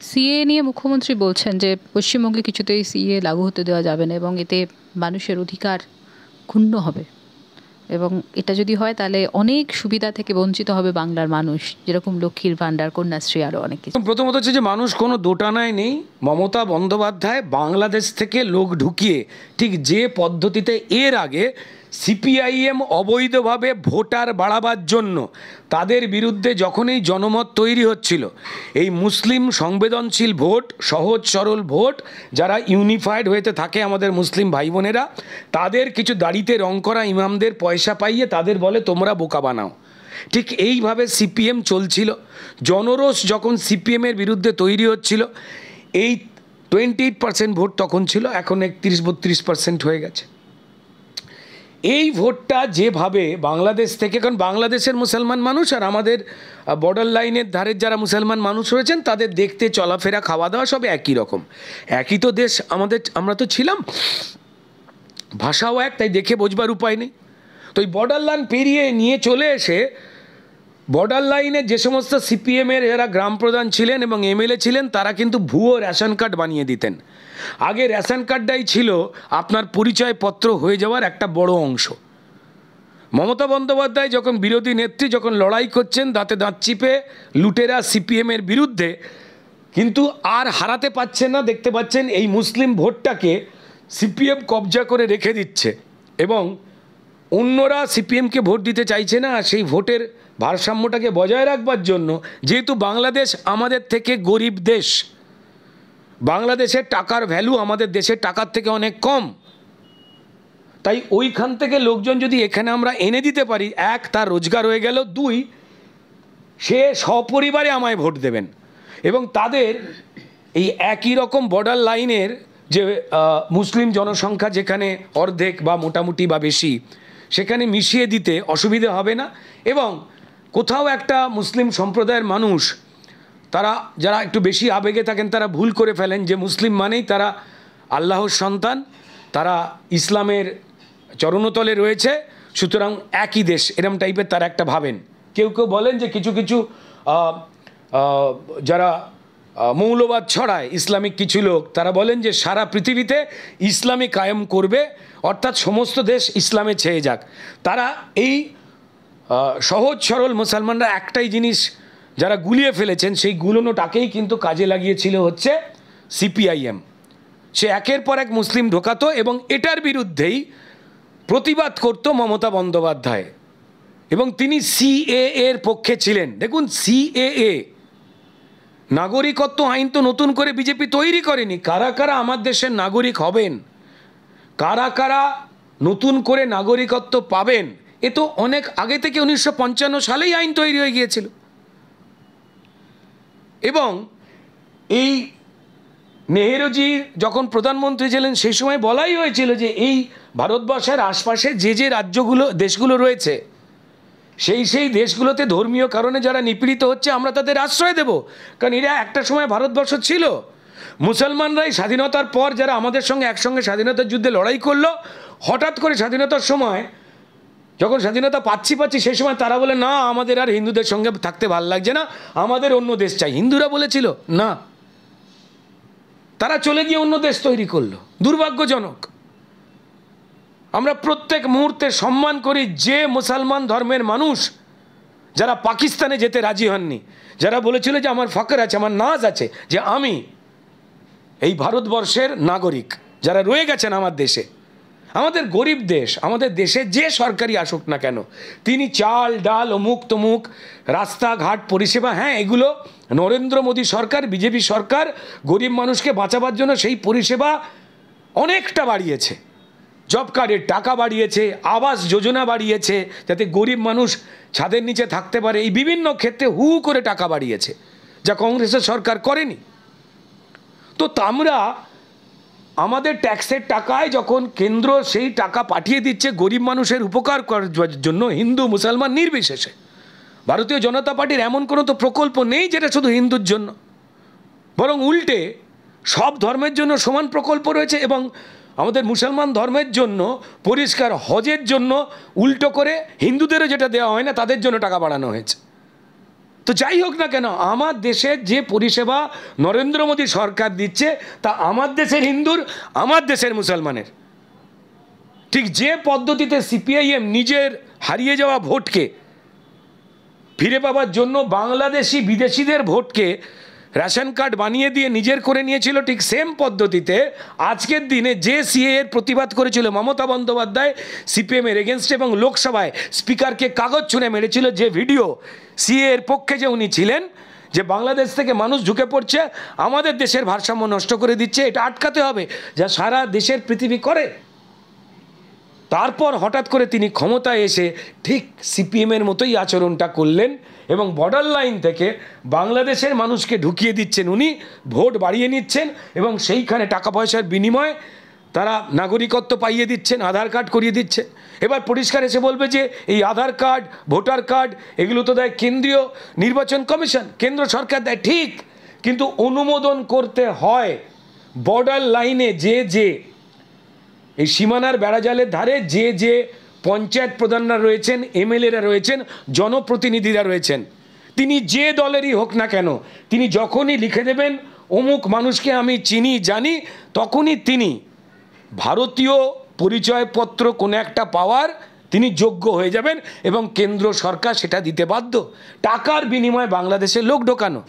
CA নিয়ে মুখ্যমন্ত্রী বলছেন যে পশ্চিমবঙ্গে কিছুতেই সিএ লাগু হতে দেওয়া যাবে না এবং এতে মানুষের অধিকার ক্ষুণ্ণ হবে। এবং এটা যদি হয় তাহলে অনেক সুবিধা থেকে বঞ্চিত হবে বাংলার মানুষ, যেরকম লক্ষ্মীর ভাণ্ডার, কন্যাশ্রী, আরও অনেক কিছু। প্রথমত হচ্ছে যে মানুষ কোনো দোটানায় নেই। মমতা বন্দ্যোপাধ্যায় বাংলাদেশ থেকে লোক ঢুকিয়ে ঠিক যে পদ্ধতিতে এর আগে সিপিআইএম অবৈধভাবে ভোটার বাড়াবার জন্য তাদের বিরুদ্ধে যখনই জনমত তৈরি হচ্ছিল, এই মুসলিম সংবেদনশীল ভোট, সহজ সরল ভোট, যারা ইউনিফাইড হয়েতে থাকে আমাদের মুসলিম ভাই বোনেরা, তাদের কিছু দাড়িতে রং করা ইমামদের পয়সা পাইয়ে তাদের বলে তোমরা বোকা বানাও। ঠিক এইভাবে সিপিএম চলছিল। জনরোষ যখন সিপিএমের বিরুদ্ধে তৈরি হচ্ছিল, এই 28% ভোট তখন ছিল, এখন 31-32% হয়ে গেছে। এই ভোটটা যেভাবে বাংলাদেশ থেকে, কারণ বাংলাদেশের মুসলমান মানুষ আর আমাদের বর্ডার লাইনের ধারের যারা মুসলমান মানুষ রয়েছেন তাদের দেখতে, চলাফেরা, খাওয়া দাওয়া সব একই রকম, একই তো দেশ আমাদের, আমরা তো ছিলাম, ভাষাও এক, তাই দেখে বোঝবার উপায় নেই। তো এই বর্ডার লাইন পেরিয়ে নিয়ে চলে এসে বর্ডার লাইনে যে সমস্ত সিপিএমের যারা গ্রাম প্রধান ছিলেন এবং এমএলএ ছিলেন তারা কিন্তু ভুয়ো রেশন কার্ড বানিয়ে দিতেন। আগে রেশন কার্ডটাই ছিল আপনার পরিচয়পত্র হয়ে যাওয়ার একটা বড় অংশ। মমতা বন্দ্যোপাধ্যায় যখন বিরোধী নেত্রী যখন লড়াই করছেন দাঁতে দাঁত চিপে লুটেরা সিপিএমের বিরুদ্ধে, কিন্তু আর হারাতে পারছেন না। দেখতে পাচ্ছেন এই মুসলিম ভোটটাকে সিপিএম কবজা করে রেখে দিচ্ছে এবং অন্যরা সিপিএমকে ভোট দিতে চাইছে না। সেই ভোটের ভারসাম্যটাকে বজায় রাখবার জন্য, যেহেতু বাংলাদেশ আমাদের থেকে গরিব দেশ, বাংলাদেশের টাকার ভ্যালু আমাদের দেশের টাকার থেকে অনেক কম, তাই ওইখান থেকে লোকজন যদি এখানে আমরা এনে দিতে পারি, এক, তার রোজগার হয়ে গেল, দুই, সে সপরিবারে আমায় ভোট দেবেন। এবং তাদের এই একই রকম বর্ডার লাইনের যে মুসলিম জনসংখ্যা যেখানে অর্ধেক বা মোটামুটি বা বেশি, সেখানে মিশিয়ে দিতে অসুবিধে হবে না। এবং কোথাও একটা মুসলিম সম্প্রদায়ের মানুষ, তারা যারা একটু বেশি আবেগে থাকেন তারা ভুল করে ফেলেন যে মুসলিম মানেই তারা আল্লাহর সন্তান, তারা ইসলামের চরণতলে রয়েছে, সুতরাং একই দেশ, এরম টাইপের তারা একটা ভাবেন। কেউ কেউ বলেন যে কিছু কিছু যারা মৌলবাদ ছড়ায় ইসলামিক কিছু লোক, তারা বলেন যে সারা পৃথিবীতে ইসলামী কায়েম করবে, অর্থাৎ সমস্ত দেশ ইসলামে ছেয়ে যাক। তারা এই সহজ সরল মুসলমানরা একটাই জিনিস যারা গুলিয়ে ফেলেছেন, সেই গুলোনোটাকেই কিন্তু কাজে লাগিয়েছিল হচ্ছে সিপিআইএম। সে একের পর এক মুসলিম ঢোকাতো এবং এটার বিরুদ্ধেই প্রতিবাদ করত মমতা বন্দ্যোপাধ্যায়, এবং তিনি সিএএ এর পক্ষে ছিলেন। দেখুন, সিএএ নাগরিকত্ব আইন তো নতুন করে বিজেপি তৈরি করেনি। কারা কারা আমার দেশের নাগরিক হবেন, কারা কারা নতুন করে নাগরিকত্ব পাবেন, এ তো অনেক আগে থেকে 1955 সালেই আইন তৈরি হয়ে গিয়েছিল। এবং এই নেহেরুজি যখন প্রধানমন্ত্রী ছিলেন সেই সময় বলাই হয়েছিল যে এই ভারতবর্ষের আশপাশে যে যে রাজ্যগুলো, দেশগুলো রয়েছে, সেই দেশগুলোতে ধর্মীয় কারণে যারা নিপীড়িত হচ্ছে আমরা তাদের আশ্রয় দেব। কারণ এরা একটা সময় ভারতবর্ষ ছিল। মুসলমানরাই স্বাধীনতার পর যারা আমাদের সঙ্গে একসঙ্গে স্বাধীনতার যুদ্ধে লড়াই করলো, হঠাৎ করে স্বাধীনতার সময় যখন স্বাধীনতা পাচ্ছি সেই সময় তারা বলে না, আমাদের আর হিন্দুদের সঙ্গে থাকতে ভালো লাগছে না, আমাদের অন্য দেশ চাই। হিন্দুরা বলেছিল না, তারা চলে গিয়ে অন্য দেশ তৈরি করলো। দুর্ভাগ্যজনক। আমরা প্রত্যেক মুহূর্তে সম্মান করি যে মুসলমান ধর্মের মানুষ যারা পাকিস্তানে যেতে রাজি হননি, যারা বলেছিল যে আমার ফখর আছে, আমার নাজ আছে যে আমি এই ভারতবর্ষের নাগরিক, যারা রয়ে গেছেন আমার দেশে। আমাদের গরিব দেশ, আমাদের দেশে যে সরকারি আসুক না কেন, তিনি চাল ডাল অমুক তমুক রাস্তাঘাট পরিষেবা, হ্যাঁ এগুলো নরেন্দ্র মোদী সরকার, বিজেপি সরকার গরিব মানুষকে বাঁচাবার জন্য সেই পরিষেবা অনেকটা বাড়িয়েছে। জব কার্ডের টাকা বাড়িয়েছে, আবাস যোজনা বাড়িয়েছে যাতে গরিব মানুষ ছাদের নিচে থাকতে পারে, এই বিভিন্ন ক্ষেত্রে হু করে টাকা বাড়িয়েছে, যা কংগ্রেসের সরকার করেনি। তো আমরা আমাদের ট্যাক্সের টাকায় যখন কেন্দ্র সেই টাকা পাঠিয়ে দিচ্ছে গরিব মানুষের উপকার করার জন্য, হিন্দু মুসলমান নির্বিশেষে, ভারতীয় জনতা পার্টির এমন কোনো তো প্রকল্প নেই যেটা শুধু হিন্দুর জন্য, বরং উল্টে সব ধর্মের জন্য সমান প্রকল্প রয়েছে। এবং আমাদের মুসলমান ধর্মের জন্য পরিষ্কার হজের জন্য উল্টো করে হিন্দুদেরও যেটা দেওয়া হয় না তাদের জন্য টাকা বাড়ানো হয়েছে। তো যাই হোক না কেন, আমার দেশের যে পরিষেবা নরেন্দ্র মোদী সরকার দিচ্ছে তা আমার দেশের হিন্দুর, আমার দেশের মুসলমানের। ঠিক যে পদ্ধতিতে সিপিআইএম নিজের হারিয়ে যাওয়া ভোটকে ফিরে পাওয়ার জন্য বাংলাদেশি বিদেশিদের ভোটকে রেশন কার্ড বানিয়ে দিয়ে নিজের করে নিয়েছিল, ঠিক সেম পদ্ধতিতে আজকের দিনে যে সিএ এর প্রতিবাদ করেছিল মমতা বন্দ্যোপাধ্যায় সিপিএমের এগেনস্টে এবং লোকসভায় স্পিকারকে কাগজ ছুঁড়ে মেরেছিল, যে ভিডিও সিএ এর পক্ষে যে উনি ছিলেন, যে বাংলাদেশ থেকে মানুষ ঢুকে পড়ছে, আমাদের দেশের ভারসাম্য নষ্ট করে দিচ্ছে, এটা আটকাতে হবে, যা সারা দেশের পৃথিবী করে। তারপর হঠাৎ করে তিনি ক্ষমতায় এসে ঠিক সিপিএমের মতোই আচরণটা করলেন এবং বর্ডার লাইন থেকে বাংলাদেশের মানুষকে ঢুকিয়ে দিচ্ছেন উনি, ভোট বাড়িয়ে নিচ্ছেন এবং সেইখানে টাকা পয়সার বিনিময়ে তারা নাগরিকত্ব পাইয়ে দিচ্ছেন, আধার কার্ড করিয়ে দিচ্ছেন। এবার পরিষ্কার এসে বলবে যে এই আধার কার্ড, ভোটার কার্ড এগুলো তো দেয় কেন্দ্রীয় নির্বাচন কমিশন, কেন্দ্র সরকার দেয়, ঠিক, কিন্তু অনুমোদন করতে হয় বর্ডার লাইনে যে এই সীমানার বেড়াজালের ধারে যে পঞ্চায়েত প্রধানরা রয়েছেন, এমএলএরা রয়েছেন, জনপ্রতিনিধিরা রয়েছেন, তিনি যে দলেরই হোক না কেন, তিনি যখনই লিখে দেবেন অমুক মানুষকে আমি চিনি জানি, তখনই তিনি ভারতীয় পরিচয়পত্র কোনো একটা পাওয়ার তিনি যোগ্য হয়ে যাবেন এবং কেন্দ্র সরকার সেটা দিতে বাধ্য। টাকার বিনিময়ে বাংলাদেশের লোক ঢোকানো।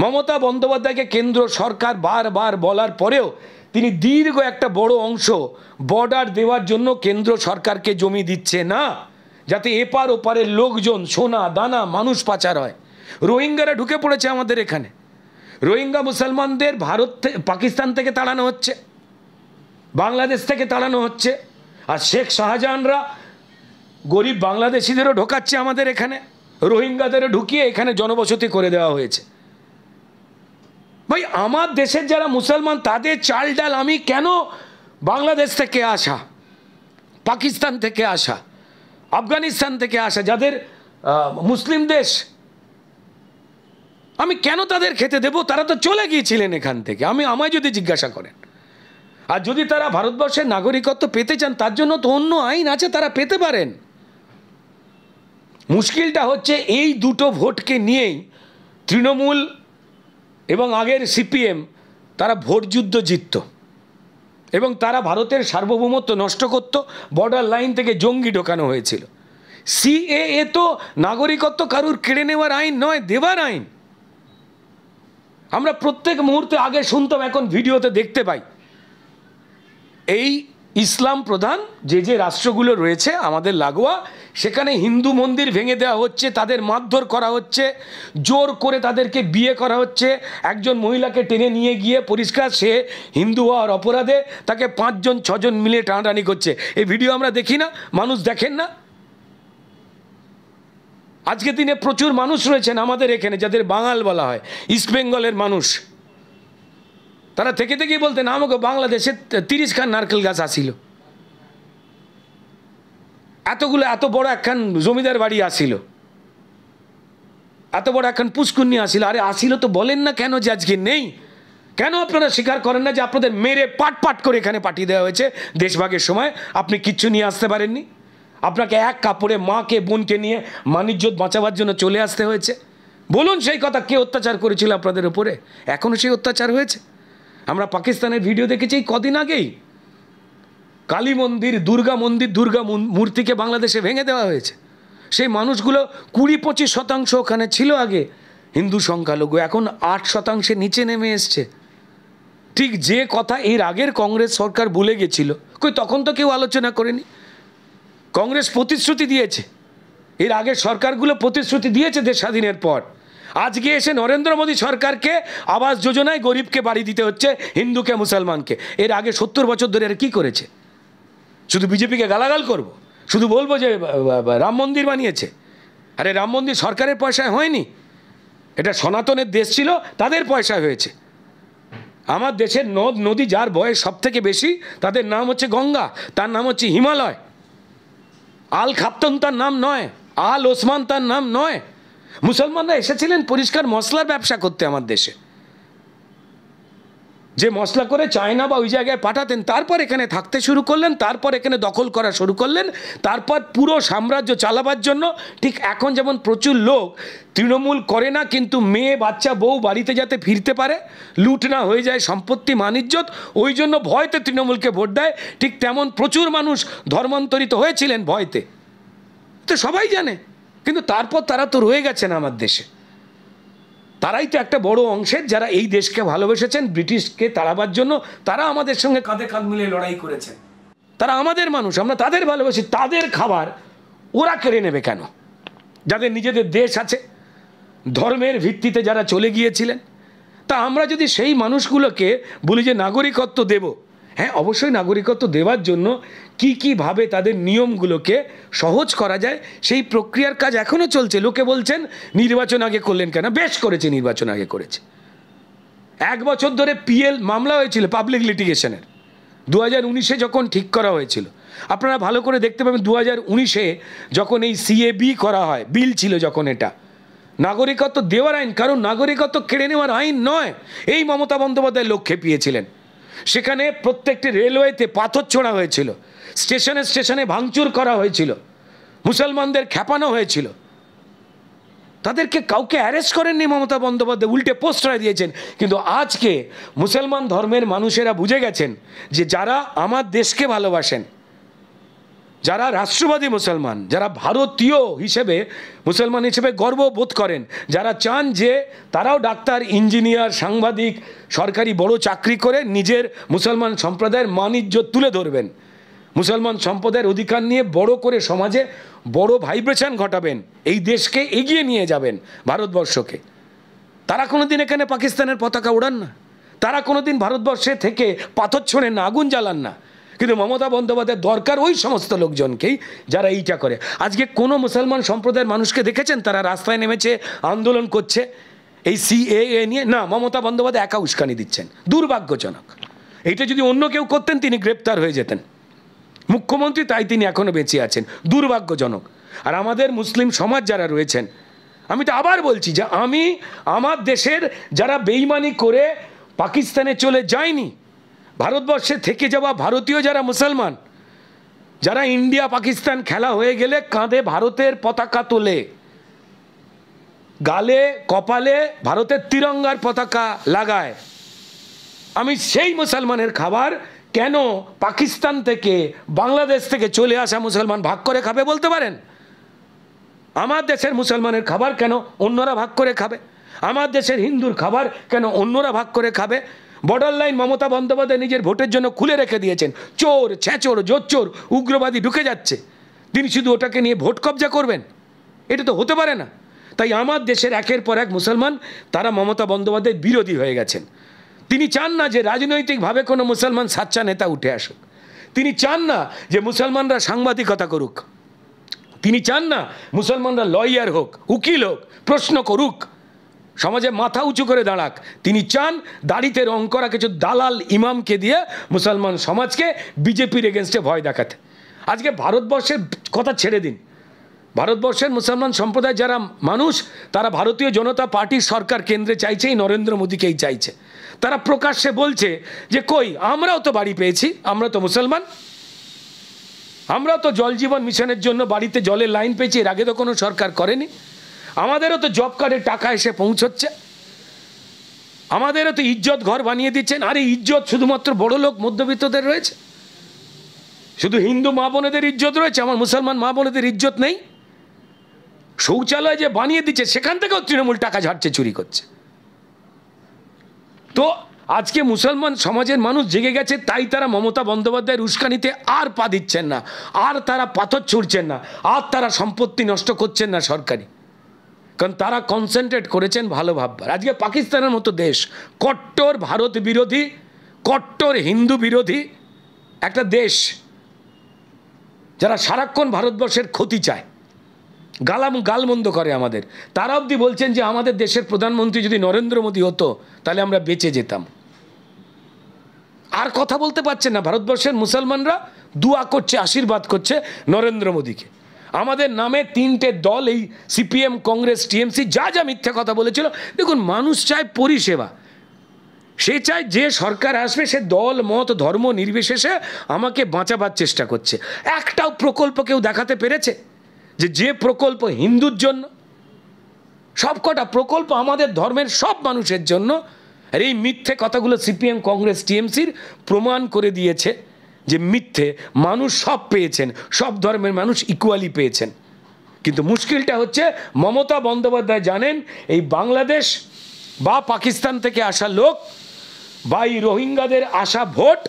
মমতা বন্দ্যোপাধ্যায়কে কেন্দ্র সরকার বারবার বলার পরেও তিনি দীর্ঘ একটা বড় অংশ বর্ডার দেওয়ার জন্য কেন্দ্র সরকারকে জমি দিচ্ছে না, যাতে এপার ওপারের লোকজন, সোনা দানা, মানুষ পাচার হয়। রোহিঙ্গারা ঢুকে পড়েছে আমাদের এখানে, রোহিঙ্গা মুসলমানদের পাকিস্তান থেকে তাড়ানো হচ্ছে, বাংলাদেশ থেকে তাড়ানো হচ্ছে, আর শেখ শাহজাহানরা গরিব বাংলাদেশিদেরও ঢোকাচ্ছে আমাদের এখানে, রোহিঙ্গাদেরও ঢুকিয়ে এখানে জনবসতি করে দেওয়া হয়েছে। ভাই, আমার দেশের যারা মুসলমান তাদের চাল ডাল আমি কেন বাংলাদেশ থেকে আসা, পাকিস্তান থেকে আসা, আফগানিস্তান থেকে আসা, যাদের মুসলিম দেশ, আমি কেন তাদের খেতে দেব? তারা তো চলে গিয়েছিলেন এখান থেকে। আমায় যদি জিজ্ঞাসা করেন, আর যদি তারা ভারতবর্ষের নাগরিকত্ব পেতে চান তার জন্য তো অন্য আইন আছে, তারা পেতে পারেন। মুশকিলটা হচ্ছে এই দুটো ভোটকে নিয়েই তৃণমূল এবং আগের সিপিএম তারা ভোট যুদ্ধ জিতত এবং তারা ভারতের সার্বভৌমত্ব নষ্ট করত। বর্ডার লাইন থেকে জঙ্গি ঢোকানো হয়েছিল। সিএএ তো নাগরিকত্ব কারুর কেড়ে নেওয়ার আইন নয়, দেবার আইন। আমরা প্রত্যেক মুহূর্তে আগে শুনতাম, এখন ভিডিওতে দেখতে পাই এই ইসলাম প্রধান যে রাষ্ট্রগুলো রয়েছে আমাদের লাগোয়া, সেখানে হিন্দু মন্দির ভেঙে দেওয়া হচ্ছে, তাদের মারধর করা হচ্ছে, জোর করে তাদেরকে বিয়ে করা হচ্ছে। একজন মহিলাকে টেনে নিয়ে গিয়ে পরিষ্কার সে হিন্দু হওয়ার অপরাধে তাকে 5-6 মিলে টানাটানি করছে। এই ভিডিও আমরা দেখি না? মানুষ দেখেন না? আজকের দিনে প্রচুর মানুষ রয়েছেন আমাদের এখানে যাদের বাঙাল বলা হয়, ইস্টবেঙ্গলের মানুষ, তারা থেকে থেকেই বলতেন আমাকে বাংলাদেশে 30 খান নারকেল গাছ আসিল, এত বড় একখান জমিদার বাড়ি আসিল, এত বড় একখান পুষ্কুন্নি আসিল। আরে আসিল তো বলেন না কেন যে আজকে নেই? কেন আপনারা স্বীকার করেন না যে আপনাদের মেরে পাট করে এখানে পাঠিয়ে দেওয়া হয়েছে দেশভাগের সময়? আপনি কিচ্ছু নিয়ে আসতে পারেননি, আপনাকে এক কাপড়ে মাকে বোনকে নিয়ে মানিজ্জত বাঁচাবার জন্য চলে আসতে হয়েছে। বলুন সেই কথা, কে অত্যাচার করেছিল আপনাদের উপরে? এখনও সেই অত্যাচার হয়েছে। আমরা পাকিস্তানের ভিডিও দেখেছি কদিন আগেই, কালী মন্দির, দুর্গা মূর্তিকে বাংলাদেশে ভেঙে দেওয়া হয়েছে। সেই মানুষগুলো 20-25% ওখানে ছিল আগে হিন্দু সংখ্যালঘু, এখন 8% নিচে নেমে এসছে। ঠিক যে কথা এর আগের কংগ্রেস সরকার ভুলে গেছিল, কই তখন তো কেউ আলোচনা করেনি। কংগ্রেস প্রতিশ্রুতি দিয়েছে, এর আগের সরকারগুলো প্রতিশ্রুতি দিয়েছে দেশ স্বাধীনের পর। আজকে এসে নরেন্দ্র মোদী সরকারকে আবাস যোজনায় গরিবকে বাড়ি দিতে হচ্ছে, হিন্দুকে মুসলমানকে। এর আগে 70 বছর ধরে এরা কী করেছে? শুধু বিজেপিকে গালাগাল করব, শুধু বলবো যে রাম মন্দির বানিয়েছে? আরে রাম মন্দির সরকারের পয়সায় হয়নি, এটা সনাতনের দেশ ছিল, তাদের পয়সায় হয়েছে। আমার দেশের নদ নদী যার বয়স সব থেকে বেশি তাদের নাম হচ্ছে গঙ্গা, তার নাম হচ্ছে হিমালয়। আল খাপ্তন তার নাম নয়, আল ওসমান তার নাম নয়। মুসলমানরা এসেছিলেন পরিষ্কার মশলার ব্যবসা করতে আমার দেশে। যে মশলা করে চায়না বা ওই জায়গায় পাঠাতেন, তারপর এখানে থাকতে শুরু করলেন, তারপর এখানে দখল করা শুরু করলেন, তারপর পুরো সাম্রাজ্য চালাবার জন্য। ঠিক এখন যেমন প্রচুর লোক তৃণমূল করে না, কিন্তু মেয়ে বাচ্চা বউ বাড়িতে যাতে ফিরতে পারে, লুট না হয়ে যায় সম্পত্তি মানিজ্যত, ওই জন্য ভয়তে তৃণমূলকে ভোট দেয়, ঠিক তেমন প্রচুর মানুষ ধর্মান্তরিত হয়েছিলেন ভয়তে, তো সবাই জানে। কিন্তু তারপর তারা তো রয়ে গেছেন আমার দেশে। তারাই তো একটা বড় অংশের যারা এই দেশকে ভালোবেসেছেন, ব্রিটিশকে তাড়াবার জন্য তারা আমাদের সঙ্গে কাঁধে কাঁধ মিলিয়ে লড়াই করেছেন। তারা আমাদের মানুষ, আমরা তাদের ভালোবাসি। তাদের খাবার ওরা কেড়ে নেবে কেন? যাদের নিজেদের দেশ আছে, ধর্মের ভিত্তিতে যারা চলে গিয়েছিলেন, তা আমরা যদি সেই মানুষগুলোকে বলি যে নাগরিকত্ব দেব, হ্যাঁ অবশ্যই নাগরিকত্ব দেওয়ার জন্য কীভাবে তাদের নিয়মগুলোকে সহজ করা যায় সেই প্রক্রিয়ার কাজ এখনও চলছে। লোকে বলছেন নির্বাচন আগে করলেন কেন? বেশ করেছে, নির্বাচন আগে করেছে। 1 বছর ধরে পিএল মামলা হয়েছিল পাবলিক লিটিগেশনের, 2019-এ যখন ঠিক করা হয়েছিল। আপনারা ভালো করে দেখতে পাবেন 2019-এ যখন এই সিএবি করা হয়, বিল ছিল যখন, এটা নাগরিকত্ব দেওয়ার আইন, কারণ নাগরিকত্ব কেড়ে নেওয়ার আইন নয়। এই মমতা বন্দ্যোপাধ্যায় লোক খেপিয়েছিলেন। সেখানে প্রত্যেকটি রেলওয়েতে পাথর ছোঁড়া হয়েছিল, স্টেশনে স্টেশনে ভাঙচুর করা হয়েছিল, মুসলমানদের খেপানো হয়েছিল। তাদেরকে কাউকে অ্যারেস্ট করেননি মমতা বন্দ্যোপাধ্যায়, উল্টে পোস্টার দিয়েছেন। কিন্তু আজকে মুসলমান ধর্মের মানুষেরা বুঝে গেছেন যে যারা আমার দেশকে ভালোবাসেন, যারা রাষ্ট্রবাদী মুসলমান, যারা ভারতীয় হিসেবে মুসলমান হিসেবে গর্ববোধ করেন, যারা চান যে তারাও ডাক্তার, ইঞ্জিনিয়ার, সাংবাদিক, সরকারি বড় চাকরি করে নিজের মুসলমান সম্প্রদায়ের মান ইজ্জত তুলে ধরবেন, মুসলমান সম্প্রদায়ের অধিকার নিয়ে বড় করে সমাজে বড় ভাইব্রেশন ঘটাবেন, এই দেশকে এগিয়ে নিয়ে যাবেন ভারতবর্ষকে, তারা কোনোদিন এখানে পাকিস্তানের পতাকা ওড়ান না, তারা কোনোদিন ভারতবর্ষে থেকে পাথর ছোঁড়েন না, আগুন জ্বালান না। কিন্তু মমতা বন্দ্যোপাধ্যায়ের দরকার ওই সমস্ত লোকজনকেই যারা এইটা করে। আজকে কোনো মুসলমান সম্প্রদায়ের মানুষকে দেখেছেন তারা রাস্তায় নেমেছে, আন্দোলন করছে এই সিএএ নিয়ে? না, মমতা বন্দ্যোপাধ্যায় একা উস্কানি দিচ্ছেন, দুর্ভাগ্যজনক। এইটা যদি অন্য কেউ করতেন তিনি গ্রেপ্তার হয়ে যেতেন, মুখ্যমন্ত্রী তাই তিনি এখনও বেঁচে আছেন, দুর্ভাগ্যজনক। আর আমাদের মুসলিম সমাজ যারা রয়েছেন, আমি তো আবার বলছি যে আমি আমার দেশের যারা বেইমানি করে পাকিস্তানে চলে যায়নি, ভারতবর্ষে থেকে যাওয়া ভারতীয় যারা মুসলমান, যারা ইন্ডিয়া পাকিস্তান খেলা হয়ে গেলে কাঁধে ভারতের পতাকা তোলে, গালে কপালে ভারতের তিরঙ্গার পতাকা লাগায়, আমি সেই মুসলমানের খাবার কেন পাকিস্তান থেকে, বাংলাদেশ থেকে চলে আসা মুসলমান ভাগ করে খাবে বলতে পারেন? আমার দেশের মুসলমানের খাবার কেন অন্যরা ভাগ করে খাবে? আমার দেশের হিন্দুর খাবার কেন অন্যরা ভাগ করে খাবে? বর্ডার লাইন মমতা বন্দ্যোপাধ্যায় নিজের ভোটের জন্য খুলে রেখে দিয়েছেন। চোর, ছেঁচোর, জোচ্চোর, উগ্রবাদী ঢুকে যাচ্ছে, তিনি শুধু ওটাকে নিয়ে ভোট কবজা করবেন? এটা তো হতে পারে না। তাই আমার দেশের একের পর এক মুসলমান তারা মমতা বন্দ্যোপাধ্যায়ের বিরোধী হয়ে গেছেন। তিনি চান না যে রাজনৈতিকভাবে কোনো মুসলমান সাচ্চা নেতা উঠে আসুক, তিনি চান না যে মুসলমানরা সাংবাদিকতা করুক, তিনি চান না মুসলমানরা লয়ার হোক, উকিল হোক, প্রশ্ন করুক, সমাজে মাথা উঁচু করে দাঁড়াক। তিনি চান দাড়িতে রং করা কিছু দালাল ইমামকে দিয়ে মুসলমান সমাজকে বিজেপির এগেনস্টে ভয় দেখাতে। আজকে ভারতবর্ষের কথা ছেড়ে দিন, ভারতবর্ষের মুসলমান সম্প্রদায় যারা মানুষ, তারা ভারতীয় জনতা পার্টির সরকার কেন্দ্রে চাইছে, এই নরেন্দ্র মোদীকেই চাইছে। তারা প্রকাশ্যে বলছে যে কই, আমরাও তো বাড়ি পেয়েছি, আমরা তো মুসলমান, আমরাও তো জল জীবন মিশনের জন্য বাড়িতে জলের লাইন পেয়েছি, এর আগে তো কোনো সরকার করেনি, আমাদেরও তো জব কার্ডের টাকা এসে পৌঁছচ্ছে, আমাদেরও তো ইজ্জত ঘর বানিয়ে দিচ্ছেন। আর এই ইজ্জত শুধুমাত্র বড় লোক মধ্যবিত্তদের রয়েছে? শুধু হিন্দু মা বোনেদের ইজ্জত রয়েছে, আমার মুসলমান মা বোনেদের ইজ্জত নেই? শৌচালয় যে বানিয়ে দিচ্ছে সেখান থেকেও তৃণমূল টাকা ঝাড়ছে, চুরি করছে। তো আজকে মুসলমান সমাজের মানুষ জেগে গেছে, তাই তারা মমতা বন্দ্যোপাধ্যায়ের উস্কানিতে আর পা দিচ্ছেন না, আর তারা পাথর ছুঁড়ছেন না, আর তারা সম্পত্তি নষ্ট করছেন না সরকারি, কারণ তারা কনসেন্ট্রেট করেছেন ভালো ভাববার। আজকে পাকিস্তানের মতো দেশ, কট্টর ভারত বিরোধী, কট্টর হিন্দু বিরোধী একটা দেশ, যারা সারাক্ষণ ভারতবর্ষের ক্ষতি চায়, গালমন্দ করে আমাদের, তারা অবধি বলছেন যে আমাদের দেশের প্রধানমন্ত্রী যদি নরেন্দ্র মোদী হতো তাহলে আমরা বেঁচে যেতাম। আর কথা বলতে পারছেন না। ভারতবর্ষের মুসলমানরা দুয়া করছে, আশীর্বাদ করছে নরেন্দ্র মোদীকে। আমাদের নামে 3টে দল, এই সিপিএম, কংগ্রেস, টিএমসি, যা যা মিথ্যা কথা বলেছিল। দেখুন, মানুষ চায় পরিষেবা, সে চায় যে সরকার আসবে সে দল মত ধর্ম নির্বিশেষে আমাকে বাঁচাবার চেষ্টা করছে। একটাও প্রকল্প কেউ দেখাতে পেরেছে যে প্রকল্প হিন্দুর জন্য? সবকটা প্রকল্প আমাদের ধর্মের সব মানুষের জন্য। আর এই মিথ্যে কথাগুলো সিপিএম, কংগ্রেস, টিএমসির প্রমাণ করে দিয়েছে যে মিথ্যে। মানুষ সব পেয়েছেন, সব ধর্মের মানুষ ইকুয়ালি পেয়েছেন। কিন্তু মুশকিলটা হচ্ছে মমতা বন্দ্যোপাধ্যায় জানেন এই বাংলাদেশ বা পাকিস্তান থেকে আসা লোক বা এই রোহিঙ্গাদের আসা ভোট,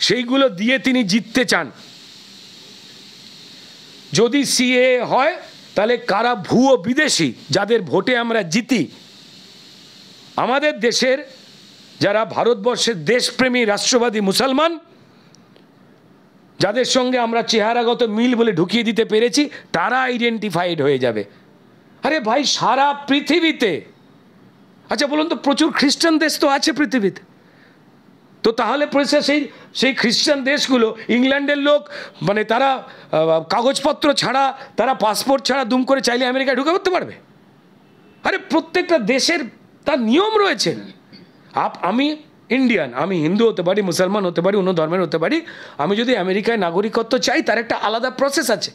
সেইগুলো দিয়ে তিনি জিততে চান। যদি সিএ হয় তাহলে কারা ভুয়ো বিদেশি যাদের ভোটে আমরা জিতি, আমাদের দেশের যারা ভারতবর্ষের দেশপ্রেমী রাষ্ট্রবাদী মুসলমান, যাদের সঙ্গে আমরা চেহারাগত মিল বলে ঢুকিয়ে দিতে পেরেছি, তারা আইডেন্টিফাইড হয়ে যাবে। আরে ভাই, সারা পৃথিবীতে, আচ্ছা বলুন তো, প্রচুর খ্রিস্টান দেশ তো আছে পৃথিবীতে, তো তাহলে সেই খ্রিস্টান দেশগুলো, ইংল্যান্ডের লোক মানে তারা কাগজপত্র ছাড়া, তারা পাসপোর্ট ছাড়া দুম করে চাইলে আমেরিকায় ঢুকে পড়তে পারবে? আরে প্রত্যেকটা দেশের তার নিয়ম রয়েছে। আমি ইন্ডিয়ান, আমি হিন্দু হতে পারি, মুসলমান হতে পারি, অন্য ধর্মের হতে পারি, আমি যদি আমেরিকায় নাগরিকত্ব চাই তার একটা আলাদা প্রসেস আছে।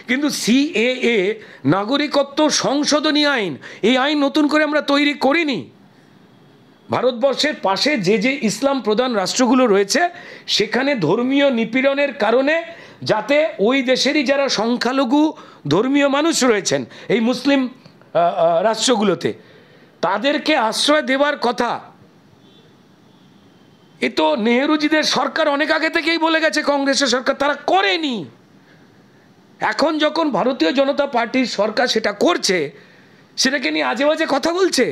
কিন্তু সিএএ নাগরিকত্ব সংশোধনী আইন, এই আইন নতুন করে আমরা তৈরি করিনি। ভারতবর্ষের পাশে যে ইসলাম প্রধান রাষ্ট্রগুলো রয়েছে সেখানে ধর্মীয় নিপীড়নের কারণে যাতে ওই দেশেরই যারা সংখ্যালঘু ধর্মীয় মানুষ রয়েছেন এই মুসলিম রাষ্ট্রগুলোতে, তাদেরকে আশ্রয় দেওয়ার কথা। এ তো নেহরুজিদের সরকার অনেক আগে থেকেই বলে গেছে, কংগ্রেসের সরকার, তারা করেনি। এখন যখন ভারতীয় জনতা পার্টির সরকার সেটা করছে, সেটাকে নিয়ে আজে বাজে কথা বলছে।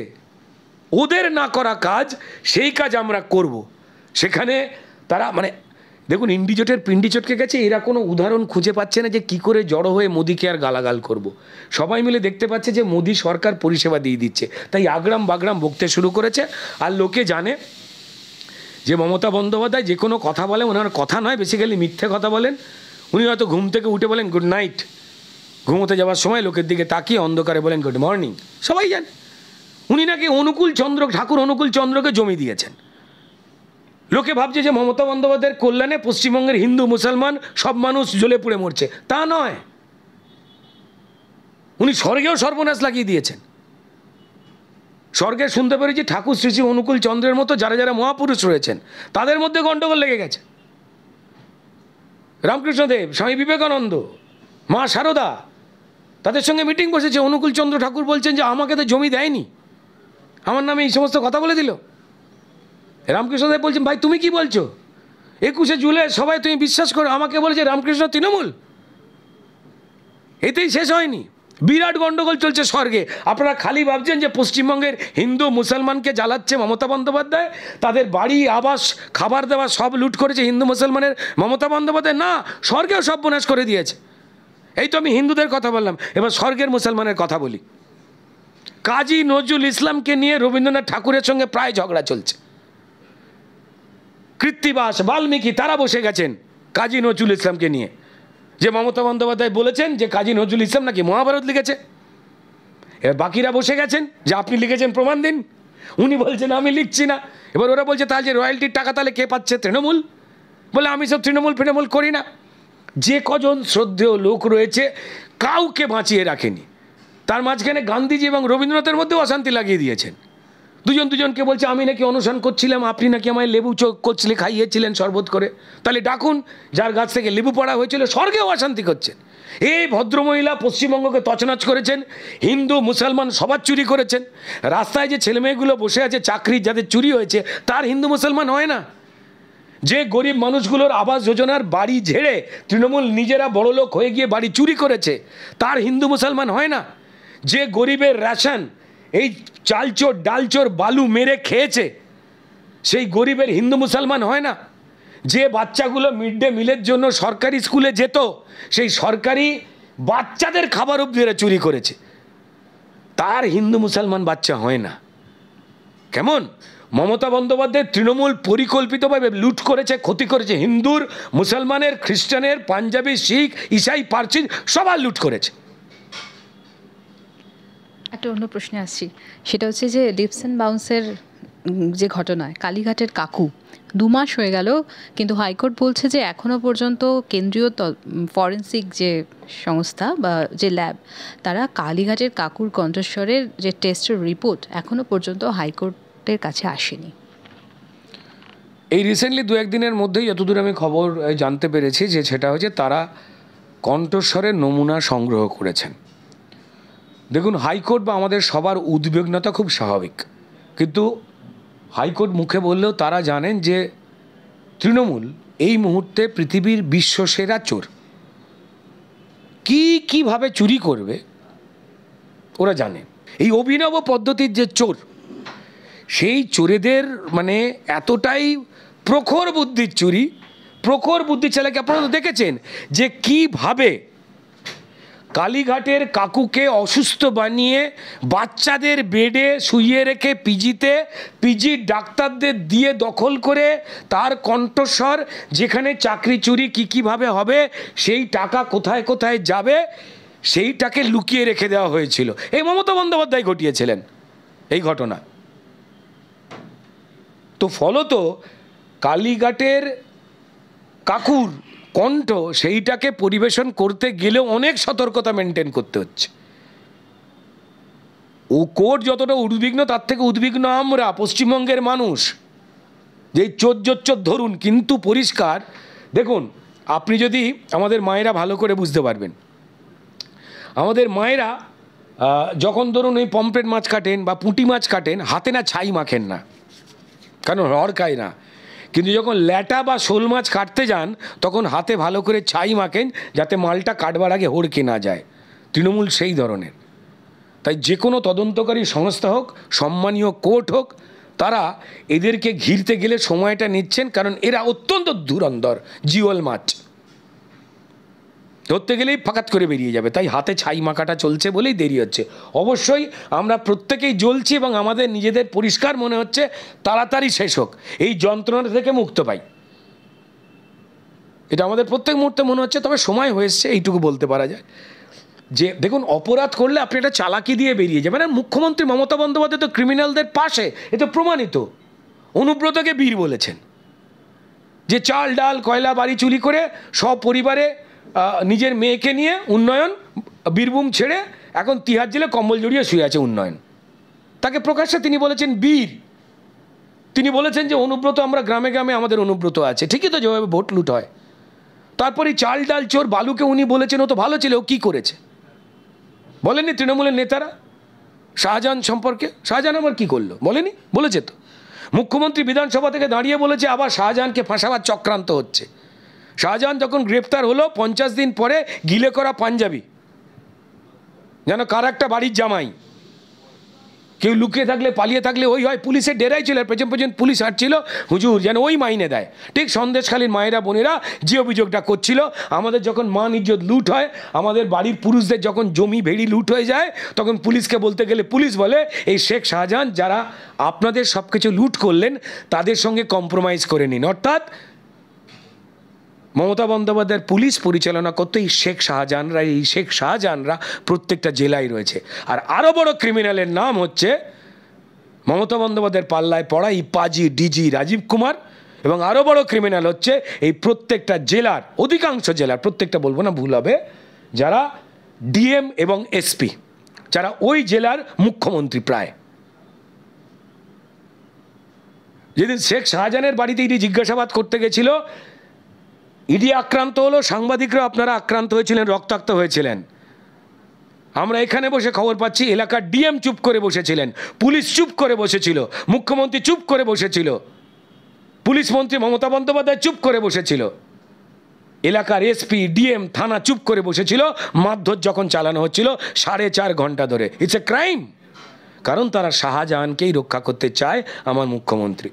ওদের না করা কাজ, সেই কাজ আমরা করব। সেখানে তারা মানে দেখুন, ইন্ডিজোটের পিন্ডি চটকে গেছে, এরা কোনো উদাহরণ খুঁজে পাচ্ছে না যে কি করে জড়ো হয়ে মোদিকে আর গালাগাল করব। সবাই মিলে দেখতে পাচ্ছে যে মোদি সরকার পরিষেবা দিয়ে দিচ্ছে, তাই আগ্রাম বাগ্রাম বকতে শুরু করেছে। আর লোকে জানে যে মমতা বন্দ্যোপাধ্যায় যে কোনো কথা বলে, ওনার কথা নয়, বেসিক্যালি মিথ্যে কথা বলেন। উনি হয়তো ঘুম থেকে উঠে বলেন গুড নাইট, ঘুমোতে যাওয়ার সময় লোকের দিকে তাকিয়ে অন্ধকারে বলেন গুড মর্নিং, সবাই জানে। উনি নাকি ঠাকুর অনুকূল চন্দ্রকে জমি দিয়েছেন। লোকে ভাবছে যে মমতা বন্দ্যোপাধ্যায়ের কল্যাণে পশ্চিমবঙ্গের হিন্দু মুসলমান সব মানুষ জ্বলে পুড়ে মরছে, তা নয়। উনি স্বর্গেও সর্বনাশ লাগিয়ে দিয়েছেন। স্বর্গে শুনতে পেরেছি ঠাকুর শ্রী শ্রী অনুকূল চন্দ্রের মতো যারা যারা মহাপুরুষ রয়েছেন তাদের মধ্যে গণ্ডগোল লেগে গেছে। রামকৃষ্ণদেব, স্বামী বিবেকানন্দ, মা শারদা, তাদের সঙ্গে মিটিং বসেছে। অনুকূল চন্দ্র ঠাকুর বলছেন যে আমাকে তো জমি দেয়নি, আমার নামে এই সমস্ত কথা বলে দিল। রামকৃষ্ণদেব বলছেন ভাই তুমি কি বলছো, 21শে জুলাই সবাই তুমি বিশ্বাস করো, আমাকে বলেছে রামকৃষ্ণ তৃণমূল। এতেই শেষ হয়নি, বিরাট গন্ডগোল চলছে স্বর্গে। আপনারা খালি ভাবছেন যে পশ্চিমবঙ্গের হিন্দু মুসলমানকে জ্বালাচ্ছে মমতা বন্দ্যোপাধ্যায়, তাদের বাড়ি আবাস খাবার দেওয়া সব লুট করেছে হিন্দু মুসলমানের মমতা বন্দ্যোপাধ্যায়। না, স্বর্গেও সর্বনাশ করে দিয়েছে। এই তো আমি হিন্দুদের কথা বললাম, এবার স্বর্গের মুসলমানের কথা বলি। কাজী নজরুল ইসলামকে নিয়ে রবীন্দ্রনাথ ঠাকুরের সঙ্গে প্রায় ঝগড়া চলছে। কৃত্তিবাস, বাল্মীকি তারা বসে গেছেন কাজী নজরুল ইসলামকে নিয়ে, যে মমতা বন্দ্যোপাধ্যায় বলেছেন যে কাজী নজরুল ইসলাম নাকি মহাভারত লিখেছে। এবার বাকিরা বসে গেছেন যে আপনি লিখেছেন প্রমাণ দিন। উনি বলছেন আমি লিখছি না। এবার ওরা বলছে তাহলে যে রয়্যালটির টাকা তাহলে কে পাচ্ছে? তৃণমূল। বলে আমি সব তৃণমূল করি না। যে কজন শ্রদ্ধেয় লোক রয়েছে কাউকে বাঁচিয়ে রাখেনি। তার মাঝখানে গান্ধীজি এবং রবীন্দ্রনাথের মধ্যেও অশান্তি লাগিয়ে দিয়েছেন। দুজনকে বলছে আমি নাকি অনুষ্ঠান করছিলাম, আপনি নাকি আমায় লেবু কচলে খাইয়েছিলেন শরবত করে, তাহলে ডাকুন যার গাছ থেকে লেবু পড়া হয়েছিল। স্বর্গেও অশান্তি করছেন। এই ভদ্রমহিলা পশ্চিমবঙ্গকে তছনছ করেছেন, হিন্দু মুসলমান সবার চুরি করেছেন। রাস্তায় যে ছেলেমেয়েগুলো বসে আছে চাকরি যাদের চুরি হয়েছে তার হিন্দু মুসলমান হয় না। যে গরিব মানুষগুলোর আবাস যোজনার বাড়ি ঝেড়ে তৃণমূল নিজেরা বড়লোক হয়ে গিয়ে বাড়ি চুরি করেছে তার হিন্দু মুসলমান হয় না। যে গরিবের রেশন এই চালচোর ডালচোর বালু মেরে খেয়েছে সেই গরিবের হিন্দু মুসলমান হয় না। যে বাচ্চাগুলো মিড ডে মিলের জন্য সরকারি স্কুলে যেত সেই সরকারি বাচ্চাদের খাবার অবধি এরা চুরি করেছে, তার হিন্দু মুসলমান বাচ্চা হয় না। কেমন? মমতা বন্দ্যোপাধ্যায় তৃণমূল পরিকল্পিতভাবে লুট করেছে, ক্ষতি করেছে, হিন্দুর, মুসলমানের, খ্রিস্টানের, পাঞ্জাবি, শিখ, ইসাই, পার্সি সবার লুট করেছে। একটা অন্য প্রশ্নে আসছি, সেটা হচ্ছে যে লিপস অ্যান্ড বাউন্সের যে ঘটনায় কালীঘাটের কাকু 2 মাস হয়ে গেল, কিন্তু হাইকোর্ট বলছে যে এখনও পর্যন্ত কেন্দ্রীয় ফরেন্সিক যে সংস্থা বা যে ল্যাব, তারা কালীঘাটের কাকুর কণ্ঠস্বরের যে টেস্টের রিপোর্ট এখনও পর্যন্ত হাইকোর্টের কাছে আসেনি। এই রিসেন্টলি 2-1 দিনের মধ্যেই যতদূর আমি খবর জানতে পেরেছি যে সেটা হচ্ছে তারা কণ্ঠস্বরের নমুনা সংগ্রহ করেছেন। দেখুন, হাইকোর্ট বা আমাদের সবার উদ্বিগ্নতা খুব স্বাভাবিক, কিন্তু হাইকোর্ট মুখে বললেও তারা জানেন যে তৃণমূল এই মুহূর্তে পৃথিবীর বিশ্বসেরা চোর। কিভাবে চুরি করবে ওরা জানে। এই অভিনব পদ্ধতির যে চোর, সেই চোরেদের মানে এতটাই প্রখর বুদ্ধির চুরি, প্রখর বুদ্ধি চালাকে আপনারা তো দেখেছেন যে কিভাবে কালীঘাটের কাকুকে অসুস্থ বানিয়ে বাচ্চাদের বেডে শুইয়ে রেখে পিজি ডাক্তারদের দিয়ে দখল করে তার কণ্ঠস্বর, যেখানে চাকরি চুরি কীভাবে হবে, সেই টাকা কোথায় কোথায় যাবে, সেইটাকে লুকিয়ে রেখে দেওয়া হয়েছিল। এই মমতা বন্দ্যোপাধ্যায় ঘটিয়েছিলেন এই ঘটনা। তো ফলত কালীঘাটের কাকুর কণ্ঠ সেইটাকে পরিবেশন করতে গেলেও অনেক সতর্কতা মেনটেন করতে হচ্ছে। ও কোর্ট যতটা উদ্বিগ্ন, তার থেকে উদ্বিগ্ন আমরা পশ্চিমবঙ্গের মানুষ, যে চোর ধরুন। কিন্তু পরিষ্কার দেখুন, আপনি যদি আমাদের মায়েরা ভালো করে বুঝতে পারবেন, আমাদের মায়েরা যখন ধরুন ওই পমফ্রেট মাছ কাটেন বা পুঁটি মাছ কাটেন, হাতে না ছাই মাখেন না, কারণ হড়কায় না। কিন্তু যখন ল্যাটা বা শোল মাছ কাটতে যান তখন হাতে ভালো করে ছাই মাখেন, যাতে মালটা কাটবার আগে হড়কে না যায়। তৃণমূল সেই ধরনের। তাই যে কোনো তদন্তকারী সংস্থা হোক, সম্মানীয় কোর্ট হোক, তারা এদেরকে ঘিরতে গেলে সময়টা নিচ্ছেন, কারণ এরা অত্যন্ত ধুরন্ধর জিওল মাছ, ধরতে গেলেই ফাঁকাত করে বেরিয়ে যাবে। তাই হাতে ছাই মাখাটা চলছে বলেই দেরি হচ্ছে। অবশ্যই আমরা প্রত্যেকেই জ্বলছি এবং আমাদের নিজেদের পরিষ্কার মনে হচ্ছে তাড়াতাড়ি শেষ হোক, এই যন্ত্রণা থেকে মুক্ত পাই, এটা আমাদের প্রত্যেক মুহূর্তে মনে হচ্ছে। তবে সময় হয়েছে এইটুকু বলতে পারা যায় যে দেখুন, অপরাধ করলে আপনি একটা চালাকি দিয়ে বেরিয়ে যাবেন। আর মুখ্যমন্ত্রী মমতা বন্দ্যোপাধ্যায় তো ক্রিমিনালদের পাশে, এ তো প্রমাণিত। অনুব্রতকে বীর বলেছেন, যে চাল ডাল কয়লা বাড়ি চুরি করে সপরিবারে নিজের মেয়েকে নিয়ে উন্নয়ন বীরভূম ছেড়ে এখন তিহার জেলে কম্বল জড়িয়ে শুয়ে আছে উন্নয়ন। তাকে প্রকাশ্যে তিনি বলেছেন বীর। তিনি বলেছেন যে অনুব্রত, আমরা গ্রামে গ্রামে আমাদের অনুব্রত আছে। ঠিকই তো, যেভাবে ভোট লুট হয়। তারপরে চাল ডাল চোর বালুকে উনি বলেছেন ও তো ভালো ছিল, ও কী করেছে বলেননি তৃণমূলের নেতারা? শাহজাহান সম্পর্কে, শাহজাহান আবার কী করলো বলেনি? বলেছে তো। মুখ্যমন্ত্রী বিধানসভা থেকে দাঁড়িয়ে বলেছে আবার শাহজাহানকে ফাঁসাবার চক্রান্ত হচ্ছে। শাহজাহান যখন গ্রেপ্তার হলো 50 দিন পরে গিলে করা পাঞ্জাবি, যেন কার একটা বাড়ির জামাই। কেউ লুকিয়ে থাকলে, পালিয়ে থাকলে ওই হয় পুলিশের ডেরাই ছিল, পেছন পেছন পুলিশ হাঁটছিল, হুজুর যেন ওই মাইনে দেয়। ঠিক সন্দেশখালীর মায়েরা বোনেরা যে অভিযোগটা করছিল, আমাদের যখন মান ইজ্জত লুট হয়, আমাদের বাড়ির পুরুষদের যখন জমি ভেড়ি লুট হয়ে যায়, তখন পুলিশকে বলতে গেলে পুলিশ বলে এই শেখ শাহজাহান যারা আপনাদের সব কিছু লুট করলেন তাদের সঙ্গে কম্প্রোমাইজ করে নিন। অর্থাৎ মমতা বন্দ্যোপাধ্যায়ের পুলিশ পরিচালনা করতে এই শেখ শাহজাহানরা প্রত্যেকটা জেলায় রয়েছে। আর আরও বড় ক্রিমিনালের নাম হচ্ছে মমতা বন্দ্যোপাধ্যায়ের পাল্লায় পড়া এই পাজি ডিজি রাজীব কুমার, এবং আরও বড় ক্রিমিনাল হচ্ছে এই প্রত্যেকটা জেলার, অধিকাংশ জেলার, প্রত্যেকটা বলবো না ভুল হবে, যারা ডিএম এবং এসপি, যারা ওই জেলার মুখ্যমন্ত্রী প্রায়। যেদিন শেখ শাহজাহানের বাড়িতে ইডি জিজ্ঞাসাবাদ করতে গেছিল, ইডি আক্রান্ত হলো, সাংবাদিকরা আপনারা আক্রান্ত হয়েছিলেন, রক্তাক্ত হয়েছিলেন। আমরা এখানে বসে খবর পাচ্ছি এলাকার ডিএম চুপ করে বসেছিলেন, পুলিশ চুপ করে বসেছিল, মুখ্যমন্ত্রী চুপ করে বসেছিল, পুলিশ মন্ত্রী মমতা বন্দ্যোপাধ্যায় চুপ করে বসেছিল, এলাকার এসপি ডিএম থানা চুপ করে বসেছিল। মারধর যখন চালানো হচ্ছিল 4.5 ঘন্টা ধরে, ইটস এ ক্রাইম। কারণ তারা শাহজাহানকেই রক্ষা করতে চায় আমার মুখ্যমন্ত্রী।